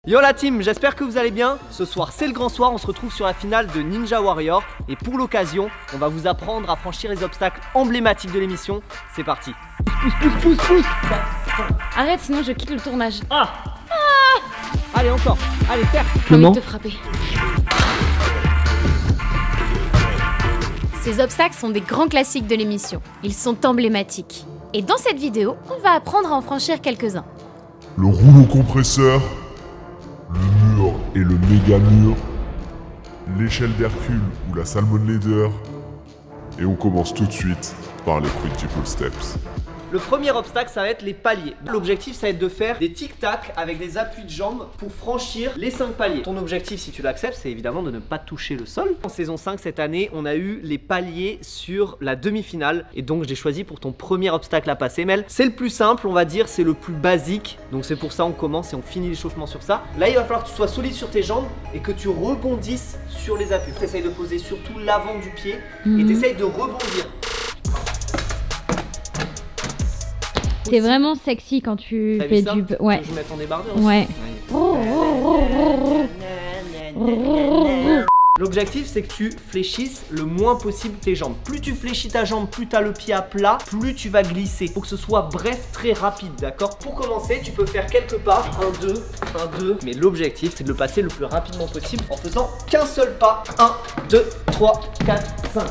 Yo la team, j'espère que vous allez bien. Ce soir c'est le grand soir, on se retrouve sur la finale de Ninja Warrior. Et pour l'occasion, on va vous apprendre à franchir les obstacles emblématiques de l'émission. C'est parti. Pousse. Arrête, sinon je quitte le tournage. Allez encore, allez faire. J'ai envie de te frapper. Ces obstacles sont des grands classiques de l'émission. Ils sont emblématiques. Et dans cette vidéo, on va apprendre à en franchir quelques-uns. Le rouleau compresseur, le mur et le méga mur, l'échelle d'Hercule ou la Salmon Leader, et on commence tout de suite par les Critical Steps. Le premier obstacle, ça va être les paliers. L'objectif, ça va être de faire des tic-tac avec des appuis de jambes pour franchir les 5 paliers. Ton objectif, si tu l'acceptes, c'est évidemment de ne pas toucher le sol. En saison 5, cette année, on a eu les paliers sur la demi-finale. Et donc, j'ai choisi pour ton premier obstacle à passer, Mel. C'est le plus simple, on va dire, c'est le plus basique. Donc, c'est pour ça on commence et on finit l'échauffement sur ça. Là, il va falloir que tu sois solide sur tes jambes et que tu rebondisses sur les appuis. Tu essayes de poser surtout l'avant du pied et tu essayes de rebondir. C'est vraiment sexy quand tu fais du... Ouais. Je vais mettre en débardeur aussi. Ouais. L'objectif, c'est que tu fléchisses le moins possible tes jambes. Plus tu fléchis ta jambe, plus tu as le pied à plat, plus tu vas glisser. Faut que ce soit bref, très rapide, d'accord? Pour commencer, tu peux faire quelques pas. 1, 2, 1, 2. Mais l'objectif, c'est de le passer le plus rapidement possible en faisant qu'un seul pas. 1, 2, 3, 4, 5.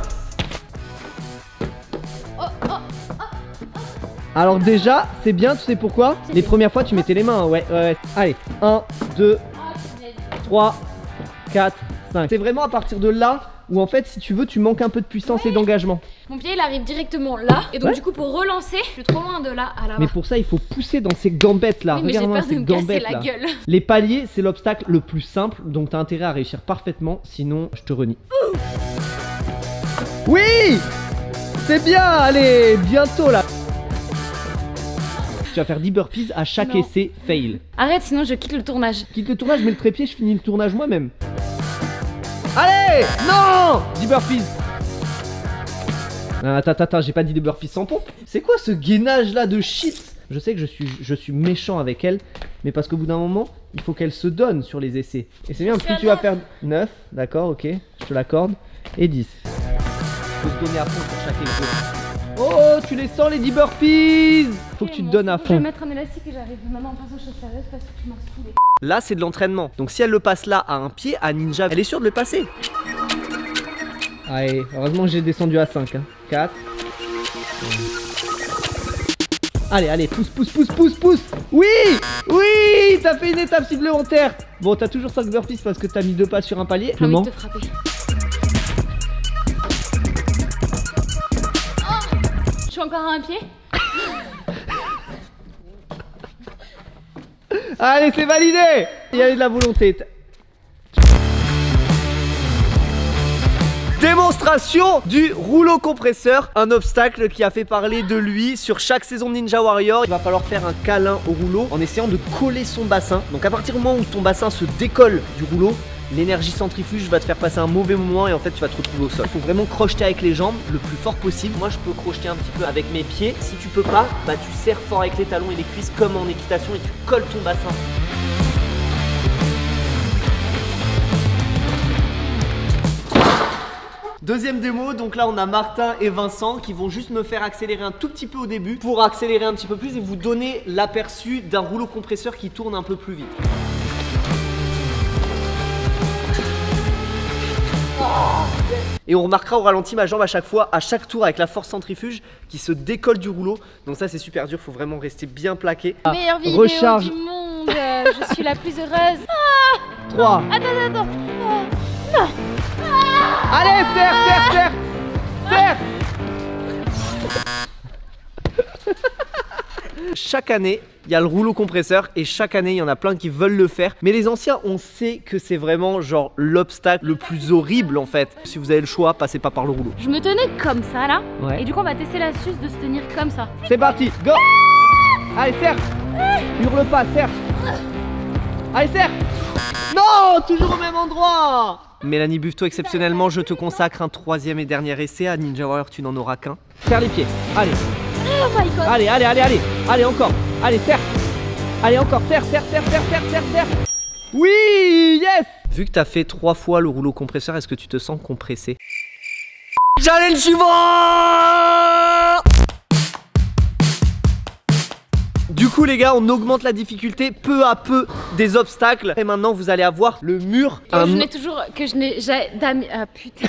Alors déjà, c'est bien, tu sais pourquoi? Les premières fois, tu mettais les mains, ouais. Allez, 1, 2, 3, 4, 5. C'est vraiment à partir de là où en fait, si tu veux, tu manques un peu de puissance et d'engagement. Mon pied, il arrive directement là. Et donc du coup, pour relancer, je suis trop loin de là à là-bas. Mais pour ça, il faut pousser dans ces gambettes là. Oui, mais j'ai peur de me casser la gueule. Les paliers, c'est l'obstacle le plus simple, donc t'as intérêt à réussir parfaitement, sinon je te renie. Oui! C'est bien, allez, bientôt là. Tu vas faire 10 burpees à chaque essai fail. Arrête, sinon je quitte le tournage. Quitte le tournage, mets le trépied, je finis le tournage moi-même. Allez! Non! 10 burpees. Attends, j'ai pas dit de burpees sans pompe. C'est quoi ce gainage là de shit? Je sais que je suis méchant avec elle, mais parce qu'au bout d'un moment, il faut qu'elle se donne sur les essais. Et c'est bien, plus tu vas faire 9, d'accord, ok, je te l'accorde, et 10. Faut se donner à fond pour chaque exo. Oh, tu les sens les 10 burpees. Faut que tu te donnes à fond. Je vais mettre un élastique et j'arrive maintenant en face aux choses sérieuses parce que tu m'as saoulé. Là, c'est de l'entraînement. Donc si elle le passe là à un pied, à Ninja, elle est sûre de le passer. Allez, heureusement j'ai descendu à 5. Hein. 4. Allez, pousse. Oui, t'as fait une étape supplémentaire. Bon, t'as toujours 5 burpees parce que t'as mis 2 pas sur un palier. J'ai envie de te frapper. Je suis encore à un pied. Allez, c'est validé. Il y a eu de la volonté. Démonstration du rouleau compresseur, un obstacle qui a fait parler de lui sur chaque saison de Ninja Warrior. Il va falloir faire un câlin au rouleau en essayant de coller son bassin. Donc à partir du moment où ton bassin se décolle du rouleau, l'énergie centrifuge va te faire passer un mauvais moment et en fait tu vas te retrouver au sol. Il faut vraiment crocheter avec les jambes le plus fort possible. Moi je peux crocheter un petit peu avec mes pieds. Si tu peux pas, bah tu serres fort avec les talons et les cuisses comme en équitation et tu colles ton bassin. Deuxième démo, donc là on a Martin et Vincent qui vont juste me faire accélérer un tout petit peu au début pour accélérer un petit peu plus et vous donner l'aperçu d'un rouleau compresseur qui tourne un peu plus vite. Et on remarquera au ralenti ma jambe à chaque fois, à chaque tour avec la force centrifuge qui se décolle du rouleau. Donc ça c'est super dur, faut vraiment rester bien plaqué. Meilleure vidéo recharge du monde. Je suis la plus heureuse. 3. Attends. Non. Allez, serre. Chaque année, il y a le rouleau compresseur et chaque année, il y en a plein qui veulent le faire. Mais les anciens, on sait que c'est vraiment genre l'obstacle le plus horrible en fait. Si vous avez le choix, passez pas par le rouleau. Je me tenais comme ça là. Ouais. Et du coup, on va tester l'astuce de se tenir comme ça. C'est parti, go. Allez, serre. Hurle pas, serre. Allez, serre. Non, toujours au même endroit. Mélanie Buffetot, exceptionnellement, je te consacre un 3e et dernier essai. À Ninja Warrior, tu n'en auras qu'un. Serre les pieds, allez. Oh my god. Allez, encore. Allez, serre. Allez, encore, serre. Oui, yes. Vu que t'as fait 3 fois le rouleau compresseur, est-ce que tu te sens compressé? Challenge suivant. Du coup les gars, on augmente la difficulté peu à peu des obstacles. Et maintenant vous allez avoir le mur. Ah putain.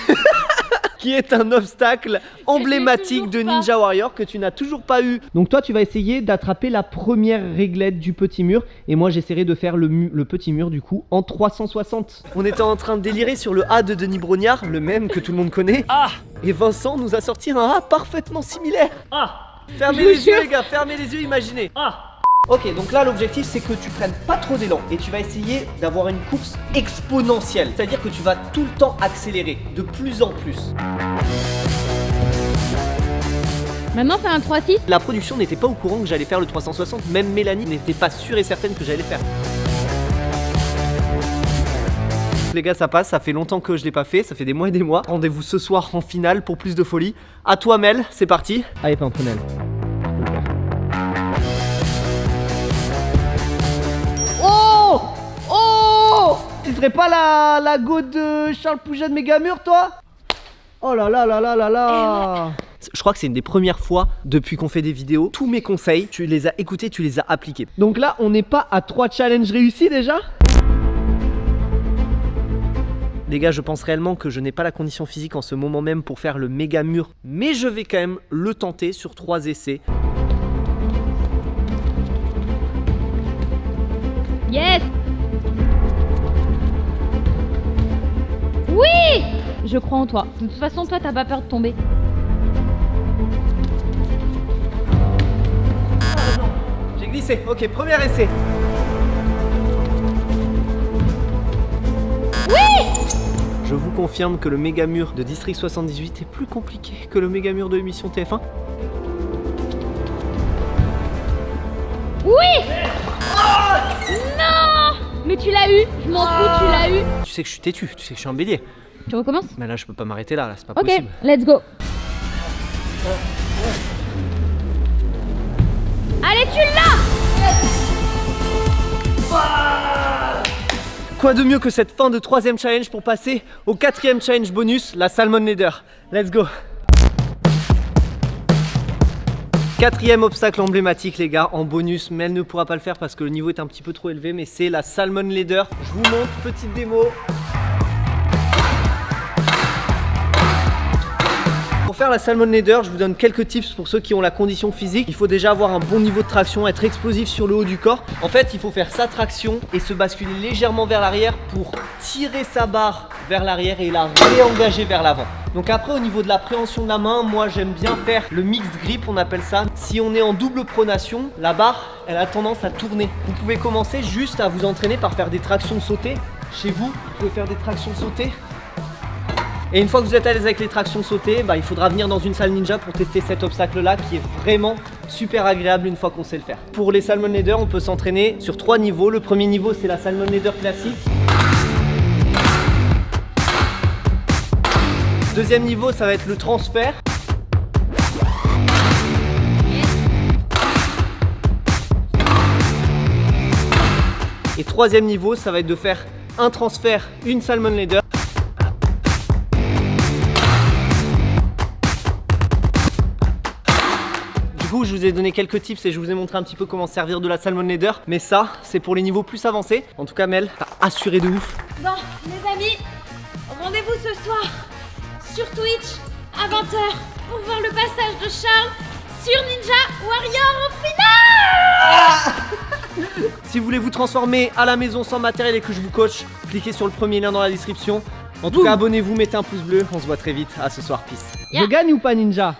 Qui est un obstacle emblématique de Ninja Warrior que tu n'as toujours pas eu. Donc toi tu vas essayer d'attraper la première réglette du petit mur. Et moi j'essaierai de faire le petit mur du coup en 360. On était en train de délirer sur le A de Denis Brognard, le même que tout le monde connaît. Et Vincent nous a sorti un A parfaitement similaire. Fermez les yeux les gars, fermez les yeux, imaginez. Ok, donc là l'objectif c'est que tu prennes pas trop d'élan et tu vas essayer d'avoir une course exponentielle. C'est-à-dire que tu vas tout le temps accélérer, de plus en plus. Maintenant fais un 3-6. La production n'était pas au courant que j'allais faire le 360, même Mélanie n'était pas sûre et certaine que j'allais le faire. Les gars ça passe, ça fait longtemps que je l'ai pas fait, ça fait des mois et des mois. Rendez-vous ce soir en finale pour plus de folie. À toi Mel, c'est parti. Allez Pimprenel. Oh! Oh! Tu serais pas la go de Charles Pouget de Mégamur toi? Oh là là là là là là. Je crois que c'est une des premières fois depuis qu'on fait des vidéos. Tous mes conseils, tu les as écoutés, tu les as appliqués. Donc là on n'est pas à 3 challenges réussis déjà? Les gars, je pense réellement que je n'ai pas la condition physique en ce moment même pour faire le méga mur. Mais je vais quand même le tenter sur 3 essais. Yes. Oui. Je crois en toi. De toute façon, toi, t'as pas peur de tomber. J'ai glissé. Ok, premier essai. Je vous confirme que le méga mur de District 78 est plus compliqué que le méga mur de l'émission TF1. Oui. Non. Mais tu l'as eu. Je m'en fous, tu l'as eu. Tu sais que je suis têtu, tu sais que je suis un bélier. Tu recommences? Mais là je peux pas m'arrêter là, c'est pas possible. possible. Ok, let's go. Allez, tu l'as. Quoi de mieux que cette fin de 3e challenge pour passer au 4e challenge bonus, la Salmon Leader. Let's go. 4e obstacle emblématique les gars, en bonus, mais elle ne pourra pas le faire parce que le niveau est un petit peu trop élevé, mais c'est la Salmon Leader. Je vous montre, petite démo. Pour faire la Salmon Leader, je vous donne quelques tips pour ceux qui ont la condition physique. Il faut déjà avoir un bon niveau de traction, être explosif sur le haut du corps. En fait, il faut faire sa traction et se basculer légèrement vers l'arrière pour tirer sa barre vers l'arrière et la réengager vers l'avant. Donc après, au niveau de la préhension de la main, moi j'aime bien faire le mixed grip, on appelle ça. Si on est en double pronation, la barre, elle a tendance à tourner. Vous pouvez commencer juste à vous entraîner par faire des tractions sautées. Chez vous, vous pouvez faire des tractions sautées. Et une fois que vous êtes à l'aise avec les tractions sautées, il faudra venir dans une salle ninja pour tester cet obstacle là qui est vraiment super agréable une fois qu'on sait le faire. Pour les Salmon Leader, on peut s'entraîner sur 3 niveaux. Le premier niveau c'est la Salmon Leader classique. Deuxième niveau ça va être le transfert. Et troisième niveau ça va être de faire un transfert, une Salmon Leader. Du coup, je vous ai donné quelques tips et je vous ai montré un petit peu comment servir de la Salmon Leader. Mais ça, c'est pour les niveaux plus avancés. En tout cas, Mel, t'as assuré de ouf. Bon, les amis, rendez-vous ce soir sur Twitch à 20h pour voir le passage de Charles sur Ninja Warrior au final. Si vous voulez vous transformer à la maison sans matériel et que je vous coach, cliquez sur le premier lien dans la description. En tout cas, abonnez-vous, mettez un pouce bleu. On se voit très vite. À ce soir, peace. Yeah. Je gagne ou pas, Ninja?